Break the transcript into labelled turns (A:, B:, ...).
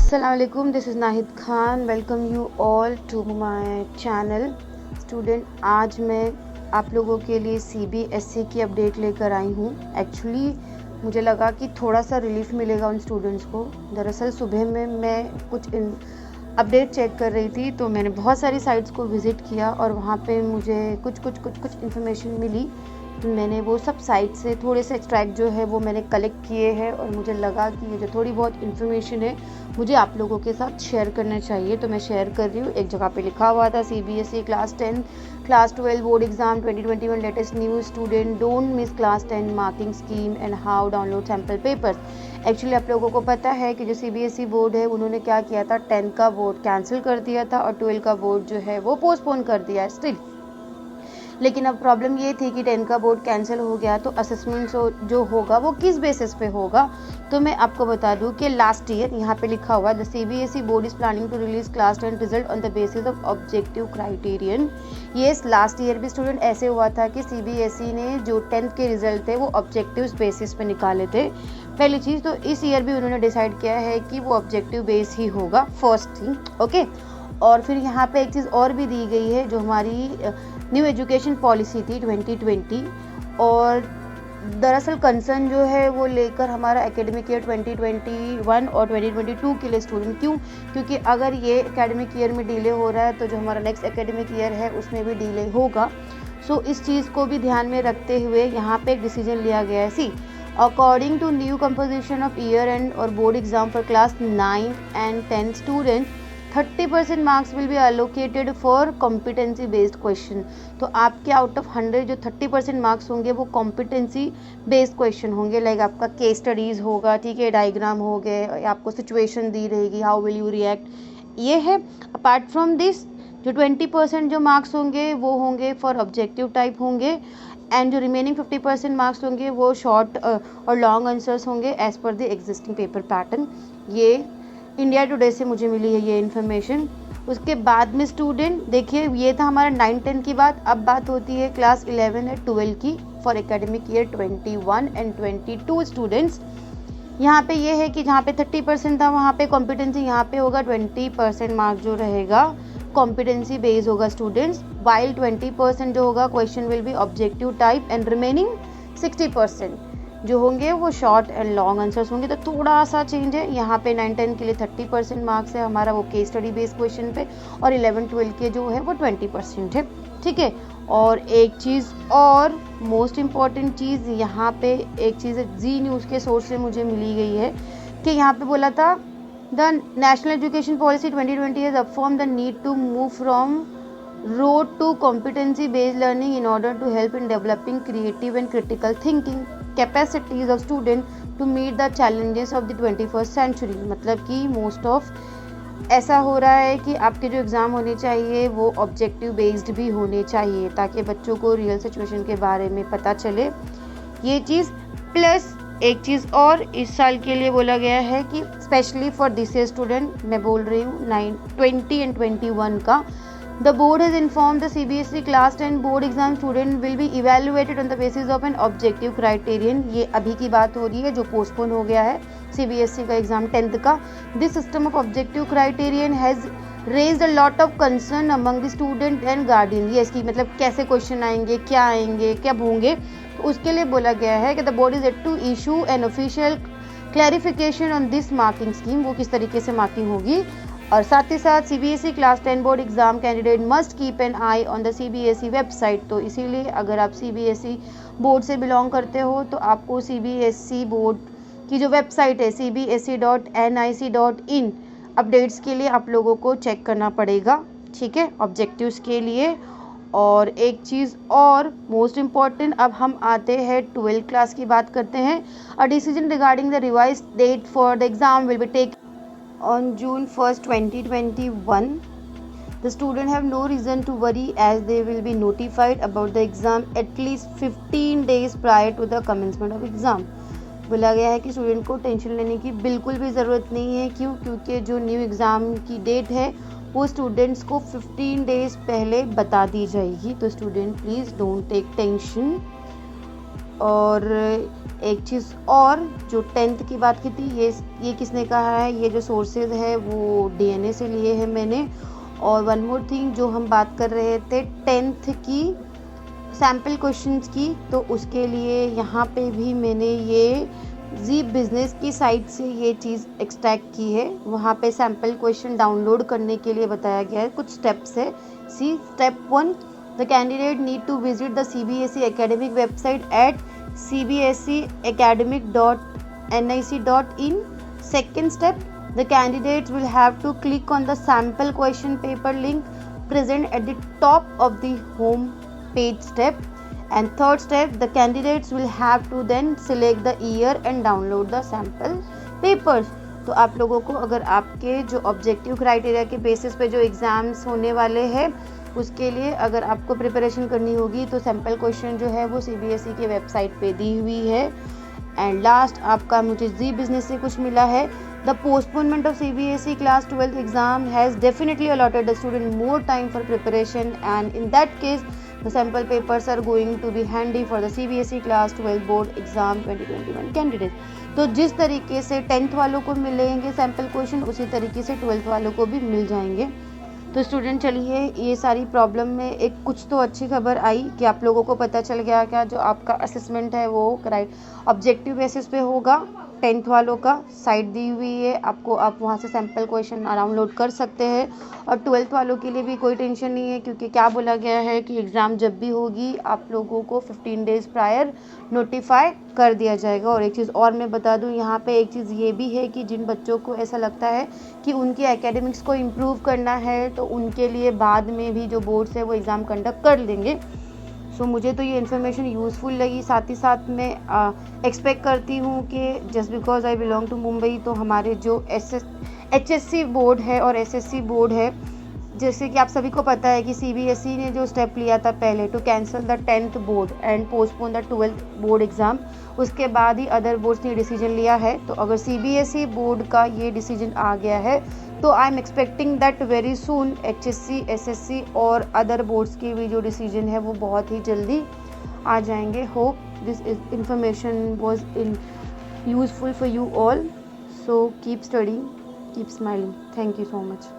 A: Assalamualaikum, this is Nahid Khan. Welcome you all to my channel. Student, आज मैं आप लोगों के लिए CBSE की अपडेट लेकर आई हूँ। एक्चुअली मुझे लगा कि थोड़ा सा रिलीफ मिलेगा उन स्टूडेंट्स को। दरअसल सुबह में मैं कुछ अपडेट चेक कर रही थी, तो मैंने बहुत सारी साइट्स को विज़िट किया और वहाँ पे मुझे कुछ इन्फॉर्मेशन मिली। तो मैंने वो सब साइट से थोड़े से एक्सट्रैक्ट जो है वो मैंने कलेक्ट किए हैं और मुझे लगा कि ये जो थोड़ी बहुत इन्फॉर्मेशन है मुझे आप लोगों के साथ शेयर करना चाहिए, तो मैं शेयर कर रही हूँ। एक जगह पे लिखा हुआ था CBSE class 10 class 12 board exam 2021 latest news, student don't miss class 10 marking scheme and how download sample papers. Actually आप लोगों को पता है कि जो CBSE बोर्ड है उन्होंने क्या किया था, 10 का बोर्ड कैंसिल कर दिया था और 12 का बोर्ड जो है वो पोस्टपोन कर दिया है स्टिल। लेकिन अब प्रॉब्लम ये थी कि 10 का बोर्ड कैंसिल हो गया, तो असेसमेंट जो होगा वो किस बेसिस पे होगा। तो मैं आपको बता दूं कि लास्ट ईयर यहाँ पे लिखा हुआ the CBSE board is planning to release class 10 result on the basis of objective criterion. Yes, last year भी स्टूडेंट ऐसे हुआ था कि CBSE ने जो 10th के रिजल्ट थे वो ऑब्जेक्टिव बेसिस पे निकाले थे। पहली चीज़ तो इस ईयर भी उन्होंने डिसाइड किया है कि वो ऑब्जेक्टिव बेस ही होगा, फर्स्ट थिंग। ओके, और फिर यहाँ पे एक चीज़ और भी दी गई है जो हमारी न्यू एजुकेशन पॉलिसी थी 2020, और दरअसल कंसर्न जो है वो लेकर हमारा एकेडमिक ईयर 2021 और 2022 के लिए स्टूडेंट। क्योंकि अगर ये एकेडमिक ईयर में डिले हो रहा है तो जो हमारा नेक्स्ट एकेडमिक ईयर है उसमें भी डिले होगा। सो इस चीज़ को भी ध्यान में रखते हुए यहाँ पे एक डिसीजन लिया गया है। See, according to new composition of year end और board exam for class 9 and 10 student 30% marks will be allocated for competency based question. तो आपके आउट ऑफ 100 जो 30% मार्क्स होंगे वो कॉम्पिटेंसी बेस्ड क्वेश्चन होंगे। लाइक आपका केस स्टडीज़ होगा, ठीक है, डायग्राम हो गए, आपको सिचुएशन दी रहेगी, हाउ विल यू रिएक्ट, ये है। अपार्ट फ्रॉम दिस जो 20% जो मार्क्स होंगे वो होंगे फॉर ऑब्जेक्टिव टाइप होंगे, एंड जो रिमेनिंग 50% मार्क्स होंगे वो शॉर्ट और लॉन्ग आंसर्स होंगे as per the existing paper pattern. ये इंडिया टुडे से मुझे मिली है ये इन्फॉर्मेशन। उसके बाद में स्टूडेंट देखिए, ये था हमारा 9-10 की बात। अब बात होती है क्लास 11 और 12 की for academic year 21 and 22 students. यहाँ पे ये है कि जहाँ पे 30% था वहाँ पे कॉम्पिटेंसी यहाँ पे होगा 20% मार्क्स जो रहेगा कॉम्पिटेंसी बेस होगा स्टूडेंट्स, वाइल 20% जो होगा question will be objective type and remaining 60% जो होंगे वो शॉर्ट एंड लॉन्ग आंसर्स होंगे। तो थोड़ा सा चेंज है यहाँ पे। 9-10 के लिए 30% मार्क्स है हमारा वो केस स्टडी बेस्ड क्वेश्चन पे, और 11-12 के जो है वो 20% है, ठीक है। और एक चीज़ और मोस्ट इम्पॉर्टेंट चीज़ यहाँ पे एक चीज़ जी न्यूज़ के सोर्स से मुझे मिली गई है कि यहाँ पे बोला था the national education policy 2020 has affirm the need to move from rote to competency based learning in order to help in developing creative and critical thinking capacities of student to meet the challenges of the 21st century. मतलब कि most of ऐसा हो रहा है कि आपके जो exam होने चाहिए वो ऑब्जेक्टिव बेस्ड भी होने चाहिए ताकि बच्चों को रियल सिचुएशन के बारे में पता चले, ये चीज़। प्लस एक चीज़ और इस साल के लिए बोला गया है कि specially for this year student, मैं बोल रही हूँ 20 एंड 21 का, The board has informed the CBSE class 10 board exam student will be evaluated on the basis of an objective criterion। ये अभी की बात हो रही है जो पोस्टपोन हो गया है CBSE का एग्जाम 10th का। This system of objective criterion has raised a lot of concern among the student and guardian। ये इसकी मतलब कैसे क्वेश्चन आएंगे, क्या आएंगे, कब होंगे, तो उसके लिए बोला गया है कि the board is yet to issue an official clarification on this marking scheme। वो किस तरीके से मार्किंग होगी। और साथ ही साथ CBSE class 10 board exam candidate must keep an I on the CBSE website. तो इसीलिए अगर आप CBSE बोर्ड से बिलोंग करते हो तो आपको CBSE बोर्ड की जो वेबसाइट है cbse.nic.in अपडेट्स के लिए आप लोगों को चेक करना पड़ेगा, ठीक है, ऑब्जेक्टिव्स के लिए। और एक चीज़ और मोस्ट इम्पॉर्टेंट, अब हम आते हैं 12 क्लास की बात करते हैं। A decision regarding the revise date for the exam will be take on June 1st 2021. The student have no reason to worry as they will be notified about the exam at least 15 days prior to the commencement of exam। बोला गया है कि student को tension लेने की बिल्कुल भी ज़रूरत नहीं है। क्योंकि जो न्यू एग्ज़ाम की डेट है वो स्टूडेंट्स को 15 डेज पहले बता दी जाएगी। तो student please don't take tension. और एक चीज़ और, जो 10th की बात की थी, ये किसने कहा है, ये जो सोर्सेज है वो DNA से लिए हैं मैंने। और वन मोर थिंग, जो हम बात कर रहे थे 10th की सैम्पल क्वेश्चंस की, तो उसके लिए यहाँ पे भी मैंने ये जी बिज़नेस की साइट से ये चीज़ एक्सट्रैक्ट की है। वहाँ पे सैम्पल क्वेश्चन डाउनलोड करने के लिए बताया गया है, कुछ स्टेप्स है। See step 1, the candidate need to visit the CBSE academic website at cbseacademic.nic.in. Second step, the candidates will have to click on the sample question paper link present at the top of the home page step. And third step, the candidates will have to then select the year and download the sample papers. तो आप लोगों को, अगर आपके जो objective criteria के basis पे जो एग्ज़ाम्स होने वाले हैं उसके लिए अगर आपको प्रिपरेशन करनी होगी तो सैम्पल क्वेश्चन जो है वो CBSE के वेबसाइट पे दी हुई है। एंड लास्ट आपका मुझे जी बिज़नेस से कुछ मिला है, the postponement of CBSE class 12th exam has definitely allotted the student more time for preparation and in that case the sample papers are going to be handy for the CBSE class 12 board exam 2021 candidates. तो जिस तरीके से 10th वालों को मिलेंगे sample question, उसी तरीके से 12th वालों को भी मिल जाएंगे। तो स्टूडेंट, चलिए, ये सारी प्रॉब्लम में एक कुछ तो अच्छी खबर आई कि आप लोगों को पता चल गया क्या जो आपका असेसमेंट है वो ऑब्जेक्टिव बेसिस पे होगा। 10th वालों का साइट दी हुई है आपको, आप वहाँ से सैम्पल क्वेश्चन डाउनलोड कर सकते हैं। और 12th वालों के लिए भी कोई टेंशन नहीं है, क्योंकि क्या बोला गया है कि एग्ज़ाम जब भी होगी आप लोगों को 15 डेज़ प्रायर नोटिफाई कर दिया जाएगा। और एक चीज़ और मैं बता दूं, यहाँ पे एक चीज़ ये भी है कि जिन बच्चों को ऐसा लगता है कि उनके एकेडमिक्स को इम्प्रूव करना है तो उनके लिए बाद में भी जो बोर्ड्स है वो एग्ज़ाम कंडक्ट कर लेंगे। सो मुझे तो ये इन्फॉर्मेशन यूज़फुल लगी। साथ ही साथ मैं एक्सपेक्ट करती हूँ कि just because I belong to Mumbai, तो हमारे जो HSC बोर्ड है और SSC बोर्ड है, जैसे कि आप सभी को पता है कि CBSE ने जो स्टेप लिया था पहले to cancel the 10th board and postpone the 12th board exam, उसके बाद ही अदर बोर्ड्स ने डिसीजन लिया है। तो अगर CBSE बोर्ड का ये डिसीजन आ गया है तो I am expecting that very soon HSC, SSC और अदर बोर्ड्स के भी जो डिसीजन है वो बहुत ही जल्दी आ जाएंगे। Hope this information was useful for you all. So keep studying, keep smiling. Thank you so much.